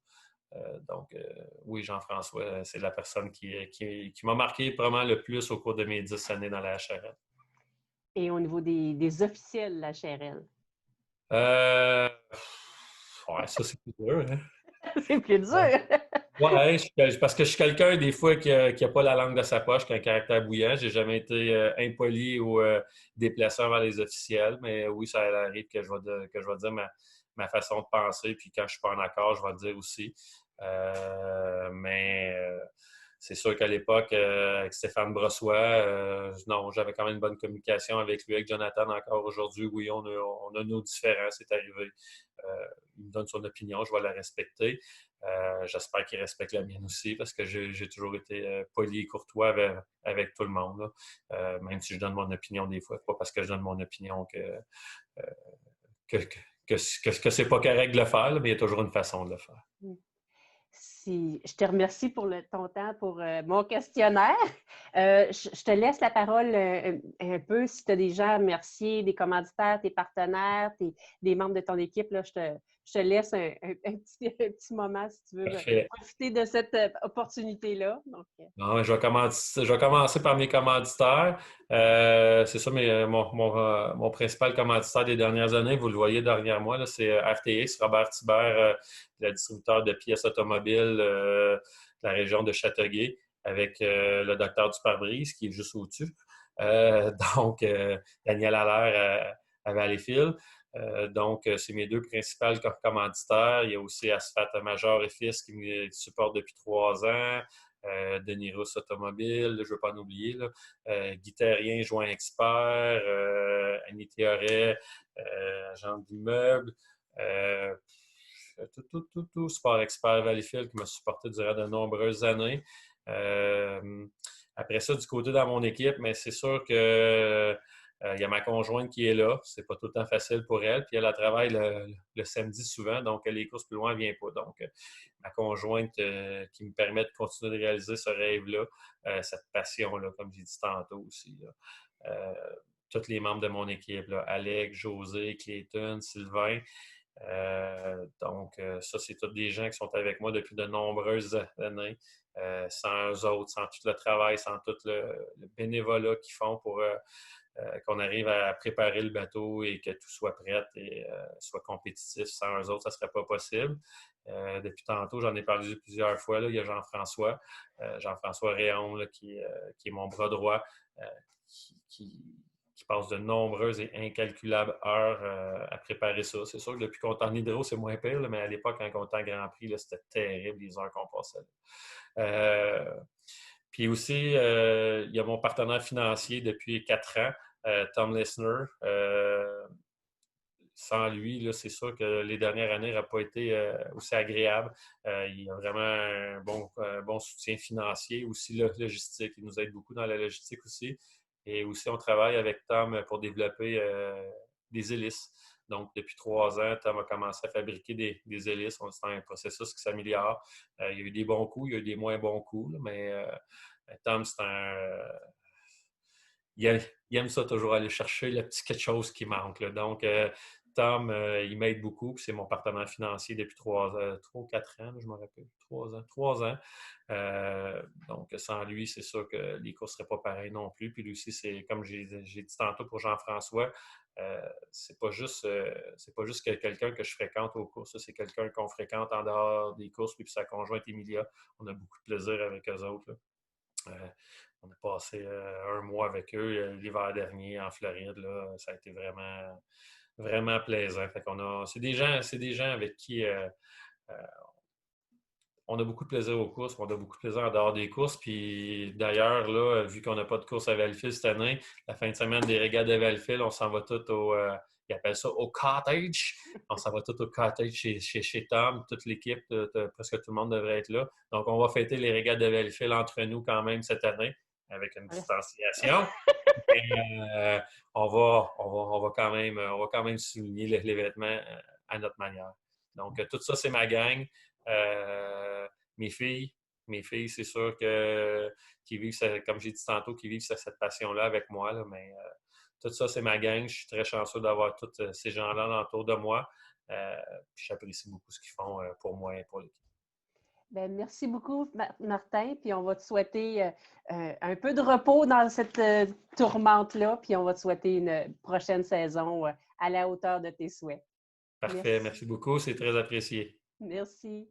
Speaker 2: Oui, Jean-François, c'est la personne qui m'a marqué vraiment le plus au cours de mes 10 années dans la HRL.
Speaker 1: Et au niveau des officiels de la HRL?
Speaker 2: Euh, ouais, ça, c'est plus dur, hein?
Speaker 1: C'est plus dur!
Speaker 2: Ouais, parce que je suis quelqu'un, des fois, qui a pas la langue de sa poche, qui a un caractère bouillant. J'ai jamais été impoli ou déplacé envers les officiels, mais oui, ça arrive que je vais dire ma façon de penser, puis quand je suis pas en accord, je vais le dire aussi. Mais c'est sûr qu'à l'époque, avec Stéphane Brossoit, non, j'avais quand même une bonne communication avec lui, avec Jonathan encore aujourd'hui. Oui, on a nos différences, c'est arrivé. Il me donne son opinion, je vais la respecter. J'espère qu'il respecte la mienne aussi parce que j'ai toujours été poli et courtois avec tout le monde. Même si je donne mon opinion des fois, pas parce que je donne mon opinion euh, que, que c'est pas correct de le faire, là, mais il y a toujours une façon de le faire.
Speaker 1: Je te remercie pour ton temps pour mon questionnaire. Je te laisse la parole un peu si tu as des gens à remercier, des commanditaires, tes partenaires, des membres de ton équipe. Là, je te laisse un petit moment si tu veux
Speaker 2: Parfait.
Speaker 1: profiter de cette opportunité-là. Donc,
Speaker 2: Non, je vais commencer par mes commanditaires. C'est ça, mon principal commanditaire des dernières années, vous le voyez derrière moi, là, c'est RTX, Robert Thibert, le distributeur de pièces automobiles de la région de Châteauguay, avec le docteur du pare-brise qui est juste au-dessus. Donc, Daniel Allaire à Valleyfield. C'est mes deux principaux commanditaires. Il y a aussi Asphalt Major et Fils qui me supportent depuis 3 ans. Denis Rousse Automobile, je ne veux pas en oublier. Guy Terrien, Joint Expert, Annie Théoret, agent d'immeuble, tout, Sport Expert Valleyfield qui m'a supporté durant de nombreuses années. Après ça, du côté dans mon équipe, mais c'est sûr que il y a ma conjointe qui est là. C'est pas tout le temps facile pour elle. Puis elle travaille le samedi souvent, donc les courses plus loin, elle ne vient pas. Donc, ma conjointe qui me permet de continuer de réaliser ce rêve-là, cette passion-là, comme j'ai dit tantôt aussi. Tous les membres de mon équipe, là, Alex, José, Clayton, Sylvain. Ça, c'est tous des gens qui sont avec moi depuis de nombreuses années. Sans eux autres, sans tout le travail, sans tout le bénévolat qu'ils font pour qu'on arrive à préparer le bateau et que tout soit prêt et soit compétitif. Sans eux autres, ça ne serait pas possible. Depuis tantôt, j'en ai parlé plusieurs fois. Là, il y a Jean-François Réon là, qui est mon bras droit, qui passe de nombreuses et incalculables heures à préparer ça. C'est sûr que depuis qu'on est en hydro, c'est moins pire, là, mais à l'époque, quand on était en Grand Prix, là, c'était terrible les heures qu'on passait là. Puis aussi, il y a mon partenaire financier depuis 4 ans, Tom Lissner. Sans lui, là, c'est sûr que les dernières années n'auraient pas été aussi agréables. Il a vraiment un bon soutien financier, aussi logistique. Il nous aide beaucoup dans la logistique aussi. Et aussi, on travaille avec Tom pour développer des hélices. Donc, depuis 3 ans, Tom a commencé à fabriquer des hélices. C'est un processus qui s'améliore. Il y a eu des bons coups, il y a eu des moins bons coups, là, mais Tom, c'est il aime ça toujours aller chercher le petit quelque chose qui manque. Là. Donc, Tom, il m'aide beaucoup. C'est mon partenaire financier depuis 3 ou 4 ans, je me rappelle. 3 ans. 3 ans. Donc, sans lui, c'est sûr que les courses ne seraient pas pareilles non plus. Puis lui aussi, c'est comme j'ai dit tantôt pour Jean-François, c'est pas juste quelqu'un que je fréquente aux courses. C'est quelqu'un qu'on fréquente en dehors des courses. Puis sa conjointe Emilia, on a beaucoup de plaisir avec eux autres. On a passé un mois avec eux l'hiver dernier en Floride. Là. Ça a été vraiment, vraiment plaisant. C'est des gens avec qui on a beaucoup de plaisir aux courses, on a beaucoup de plaisir en dehors des courses. Puis d'ailleurs, là, vu qu'on n'a pas de course à Valleyfield cette année, la fin de semaine des régates de Valleyfield, on s'en va tout ils appellent ça au cottage. On s'en va tout au cottage chez Tom, toute l'équipe, presque tout le monde devrait être là. Donc, on va fêter les régates de Valleyfield entre nous quand même cette année, avec une distanciation. Et, on va quand même souligner l'événement à notre manière. Donc, tout ça, c'est ma gang. Mes filles, c'est sûr qui vivent, comme j'ai dit tantôt, qui vivent cette passion-là avec moi. Là, mais tout ça, c'est ma gang. Je suis très chanceux d'avoir tous ces gens-là autour de moi. Puis j'apprécie beaucoup ce qu'ils font pour moi et pour l'équipe.
Speaker 1: Ben, merci beaucoup, Martin. Puis on va te souhaiter un peu de repos dans cette tourmente-là. Puis on va te souhaiter une prochaine saison à la hauteur de tes souhaits.
Speaker 2: Parfait,
Speaker 1: Merci.
Speaker 2: merci beaucoup, c'est très apprécié.
Speaker 1: Merci.